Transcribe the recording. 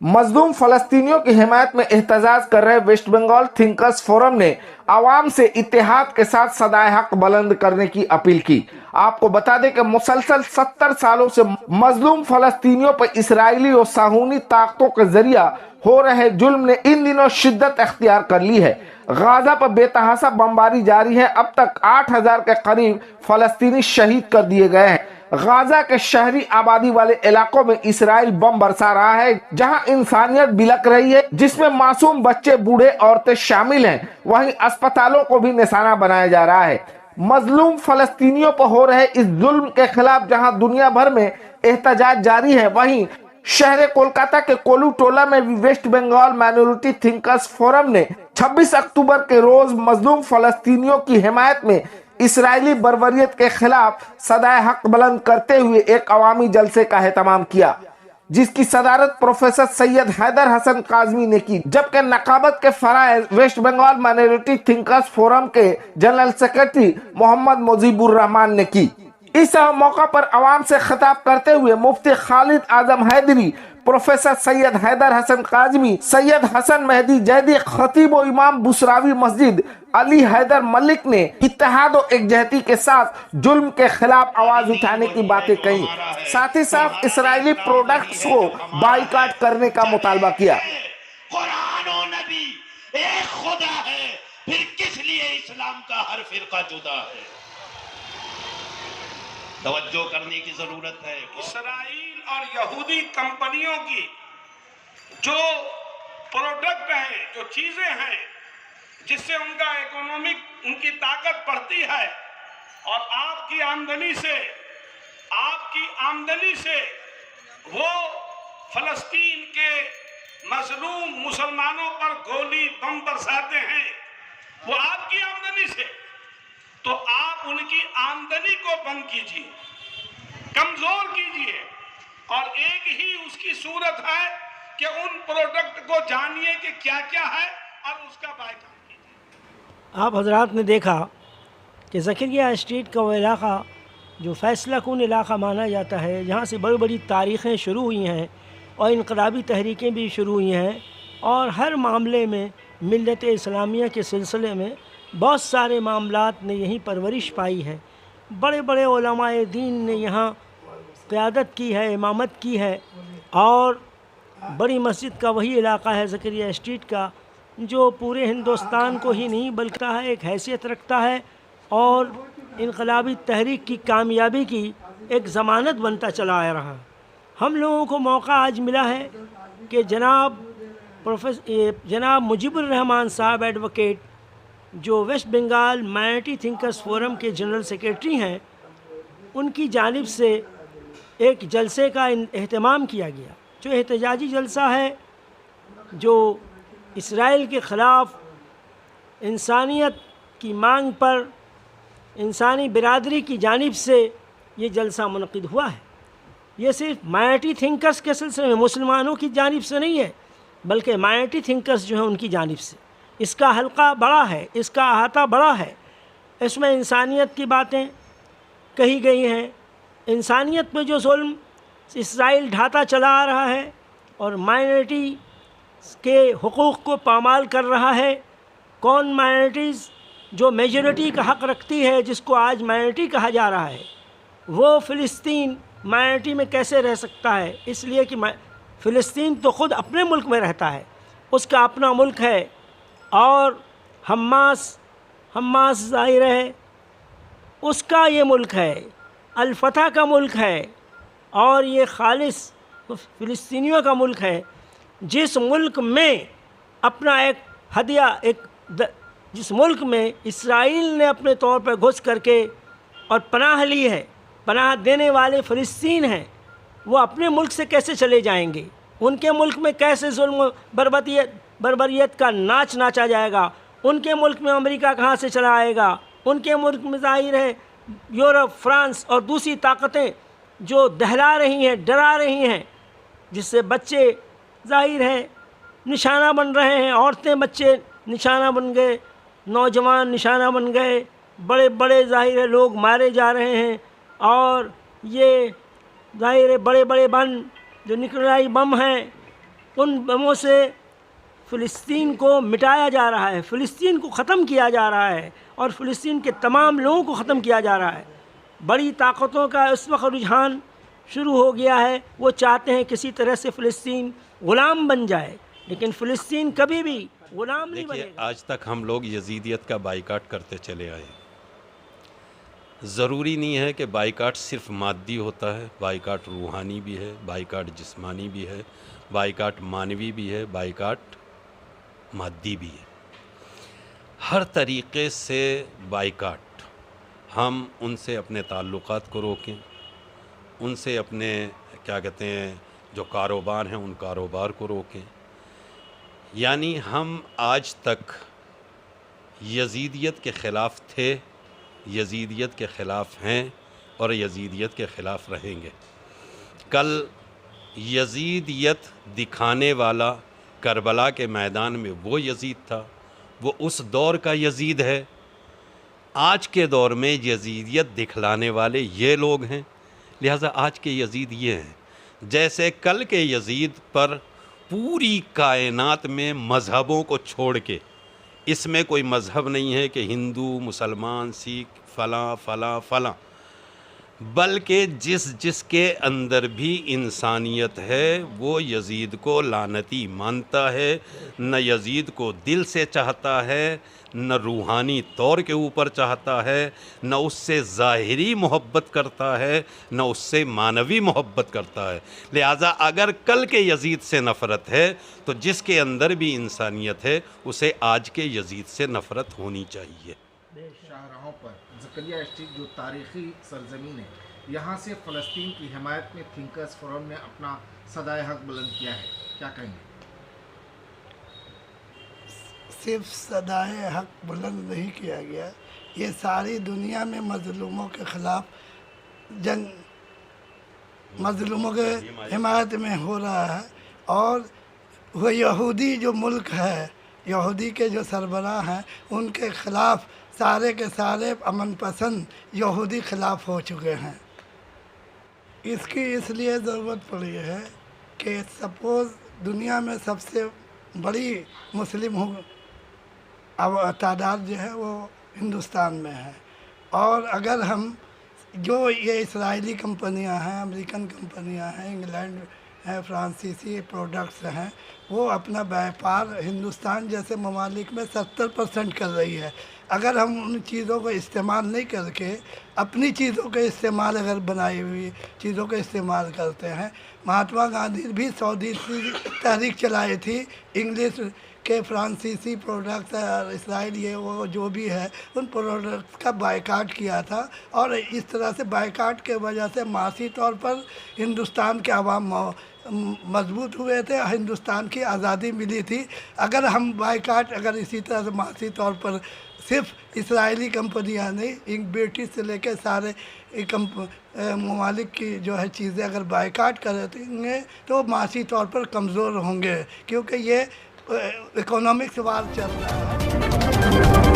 मजलूम फलस्तीनियों की हिमायत में एहतजाज कर रहे वेस्ट बंगाल थिंकर्स फोरम ने आवाम से इत्तेहाद के साथ सदाए हक बुलंद करने की अपील की। आपको बता दें कि मुसलसल 70 सालों से मजलूम फलस्तीनियों पर इसराइली और साहूनी ताकतों के जरिया हो रहे जुल्म ने इन दिनों शिद्दत अख्तियार कर ली है। गाजा पर बेतहाशा बमबारी जारी है। अब तक 8,000 के करीब फलस्तीनी शहीद कर दिए गए हैं। गाजा के शहरी आबादी वाले इलाकों में इसराइल बम बरसा रहा है, जहां इंसानियत बिलक रही है, जिसमें मासूम बच्चे, बूढ़े, औरतें शामिल हैं। वहीं अस्पतालों को भी निशाना बनाया जा रहा है। मजलूम फलस्तीनियों पर हो रहे इस जुल्म के खिलाफ जहां दुनिया भर में एहतजाज जारी है, वहीं शहर कोलकाता के कोलू टोला में भी West Bengal minority thinkers forum ने 26 अक्टूबर के रोज मजलूम फलस्तीनियों की हिमायत में इसराइली बर्बरियत के खिलाफ सदाए हक बुलंद करते हुए एक अवामी जलसे का एहतमाम किया, जिसकी सदारत प्रोफेसर सैयद हैदर हसन काजमी ने की, जबकि नकाबत के फराइज west Bengal minority thinkers forum के जनरल सेक्रेटरी मोहम्मद मुजीबुर रहमान ने की। इस मौका पर आवाम से खिताब करते हुए मुफ्ती खालिद आजम हैदरी, प्रोफेसर सैयद हैदर हसन काजमी, सैयद हसन मेहदी जैदी, खतीब व इमाम बुसरावी मस्जिद अली हैदर मलिक ने इत्तेहाद और एकजहती के साथ जुल्म के खिलाफ आवाज उठाने की बातें कही। साथ ही साथ इसराइली प्रोडक्ट्स को बाइकाट करने का मुतालबा किया। कुरान और नबी एक खुदा है, फिर किस लिए इस्लाम का हर फिरका जुदा है? तवज्जो करने की जरूरत है। इसराइल और यहूदी कंपनियों की जो प्रोडक्ट हैं, जो चीजें हैं, जिससे उनका इकोनॉमिक, उनकी ताकत बढ़ती है, और आपकी आमदनी से वो फलस्तीन के मजलूम मुसलमानों पर गोली बम बरसाते हैं, वो आपकी आमदनी से। तो आप उनकी आमदनी को बंद कीजिए, कमजोर कीजिए, और एक ही उसकी सूरत है कि उन प्रोडक्ट को जानिए कि क्या क्या है और उसका बायकॉट कीजिए। आप हजरात ने देखा कि ज़करिया स्ट्रीट का वो इलाक़ा जो फ़ैसला कुन इलाक़ा माना जाता है, जहाँ से बड़ी बड़ी तारीख़ें शुरू हुई हैं और इनकलाबी तहरीकें भी शुरू हुई हैं, और हर मामले में मिल्लत इस्लामिया के सिलसिले में बहुत सारे मामलात ने यहीं परवरिश पाई है। बड़े बड़े उलमाए दीन ने यहाँ क़यादत की है, इमामत की है, और बड़ी मस्जिद का वही इलाक़ा है ज़करिया स्ट्रीट का, जो पूरे हिंदुस्तान को ही नहीं बल्कि है एक हैसियत रखता है और इनकलाबी तहरीक की कामयाबी की एक ज़मानत बनता चला आ रहा। हम लोगों को मौका आज मिला है कि जनाब मुजीबुर रहमान साहब एडवोकेट, जो West Bengal minority thinkers forum के जनरल सेक्रेटरी हैं, उनकी जानिब से एक जलसे का एहतमाम किया गया, जो एहतजाजी जलसा है, जो इसराइल के ख़िलाफ़ इंसानियत की मांग पर इंसानी बिरादरी की जानिब से ये जलसा मुनक़िद हुआ है। ये सिर्फ माइनॉरिटी थिंकर्स के सिलसिले में मुसलमानों की जानिब से नहीं है, बल्कि माइनॉरिटी थिंकर्स जो हैं उनकी जानिब से। इसका हल्का बड़ा है, इसका अहाता बड़ा है। इसमें इंसानियत की बातें कही गई हैं, इंसानियत में जो जुल्म इसराइल ढाता चला आ रहा है और माइनॉरिटी के हुकूक़ को पामाल कर रहा है। कौन माइनॉरिटीज़ जो मेजॉरिटी का हक़ रखती है, जिसको आज माइनॉरिटी कहा जा रहा है, वो फ़िलिस्तीन माइनॉरिटी में कैसे रह सकता है? इसलिए कि फ़िलिस्तीन तो ख़ुद अपने मुल्क में रहता है, उसका अपना मुल्क है, और हमास ज़ाहिर है उसका ये मुल्क है, अल-फतह का मुल्क है, और ये खालिस फ़िलिस्तीनियों का मुल्क है। जिस मुल्क में अपना एक हदिया जिस मुल्क में इसराइल ने अपने तौर पर घुस करके और पनाह ली है, पनाह देने वाले फ़िलिस्तीन हैं, वो अपने मुल्क से कैसे चले जाएंगे? उनके मुल्क में कैसे जुल्म बर्बरियत का नाच नाचा जाएगा? उनके मुल्क में अमेरिका कहाँ से चला आएगा? उनके मुल्क में ज़ाहिर है यूरोप, फ्रांस और दूसरी ताकतें जो दहला रही हैं, डरा रही हैं, जिससे बच्चे ज़ाहिर है निशाना बन रहे हैं, औरतें बच्चे निशाना बन गए, नौजवान निशाना बन गए, बड़े बड़े ज़ाहिर है लोग मारे जा रहे हैं, और ये ज़ाहिर है बड़े बड़े बम जो न्यूक्लियाई बम हैं ان بموں سے فلسطین کو مٹایا جا رہا ہے، فلسطین کو ختم کیا جا رہا ہے اور فلسطین کے تمام لوگوں کو ختم کیا جا رہا ہے۔ بڑی طاقتوں کا اس وقت رجحان شروع ہو گیا ہے، وہ چاہتے ہیں کسی طرح سے فلسطین غلام بن جائے، لیکن فلسطین کبھی بھی غلام نہیں بنے دیکھیے، گا۔ آج تک ہم لوگ یزیدیت کا بائیکاٹ کرتے چلے آئے ہیں۔ ضروری نہیں ہے کہ بائیکاٹ صرف مادی ہوتا ہے، بائیکاٹ روحانی بھی ہے، بائیکاٹ جسمانی بھی ہے، بائیکاٹ مانوی بھی ہے، بائیکاٹ مادی بھی ہے۔ ہر طریقے سے بائیکاٹ، ہم ان سے اپنے تعلقات کو روکیں، ان سے اپنے کیا کہتے ہیں جو کاروبار ہیں ان کاروبار کو روکیں۔ یعنی ہم آج تک یزیدیت کے خلاف تھے، یزیدیت کے خلاف ہیں اور یزیدیت کے خلاف رہیں گے۔ کل یزیدیت دکھانے والا کربلا کے میدان میں وہ یزید تھا، وہ اس دور کا یزید ہے۔ آج کے دور میں یزیدیت دکھلانے والے یہ لوگ ہیں، لہٰذا آج کے یزید یہ ہیں۔ جیسے کل کے یزید پر پوری کائنات میں مذہبوں کو چھوڑ کے، اس میں کوئی مذہب نہیں ہے کہ ہندو، مسلمان، سکھ، فلاں فلاں فلاں، بلکہ جس کے اندر بھی انسانیت ہے وہ یزید کو لعنتی مانتا ہے، نہ یزید کو دل سے چاہتا ہے، نہ روحانی طور کے اوپر چاہتا ہے، نہ اس سے ظاہری محبت کرتا ہے، نہ اس سے معنوی محبت کرتا ہے۔ لہٰذا اگر کل کے یزید سے نفرت ہے تو جس کے اندر بھی انسانیت ہے اسے آج کے یزید سے نفرت ہونی چاہیے۔ شاہراہوں پر زکریا اسٹریٹ جو تاریخی سرزمین ہے، یہاں سے فلسطین کی حمایت میں تھنکرز فورم نے اپنا صدائے حق بلند کیا ہے، کیا کہیں گے؟ صرف صدائے حق بلند نہیں کیا گیا، یہ ساری دنیا میں مظلوموں کے خلاف جنگ، مظلوموں کے حمایت میں ہو رہا ہے۔ اور وہ یہودی جو ملک ہے، یہودی کے جو سربراہ ہیں، ان کے خلاف سارے کے سارے امن پسند یہودی خلاف ہو چکے ہیں۔ اس کی اس لیے ضرورت پڑی ہے کہ سپوز دنیا میں سب سے بڑی مسلم تعداد جو ہے وہ ہندوستان میں ہے، اور اگر ہم جو یہ اسرائیلی کمپنیاں ہیں، امریکن کمپنیاں ہیں، انگلینڈ ہیں، فرانسیسی پروڈکٹس ہیں، وہ اپنا بیپار ہندوستان جیسے ممالک میں 70% کر رہی ہے۔ اگر ہم ان چیزوں کو استعمال نہیں کر کے اپنی چیزوں کے استعمال، اگر بنائی ہوئی چیزوں کا استعمال کرتے ہیں، مہاتما گاندھی بھی سودیسی تحریک چلائی تھی، انگلش کے فرانسیسی پروڈکٹس اور اسرائیل یہ وہ جو بھی ہے ان پروڈکٹس کا بائیکاٹ کیا تھا، اور اس طرح سے بائیکاٹ کے وجہ سے معاشی طور پر ہندوستان کے عوام مضبوط ہوئے تھے، ہندوستان کی آزادی ملی تھی۔ اگر ہم بائیکاٹ اگر اسی طرح سے معاشی طور پر صرف اسرائیلی کمپنیاں نہیں، برٹش سے لے کے سارے ممالک کی جو ہے چیزیں اگر بائیکاٹ کریں گے تو معاشی طور پر کمزور ہوں گے، کیونکہ یہ اکنامکس وار چل رہا ہے۔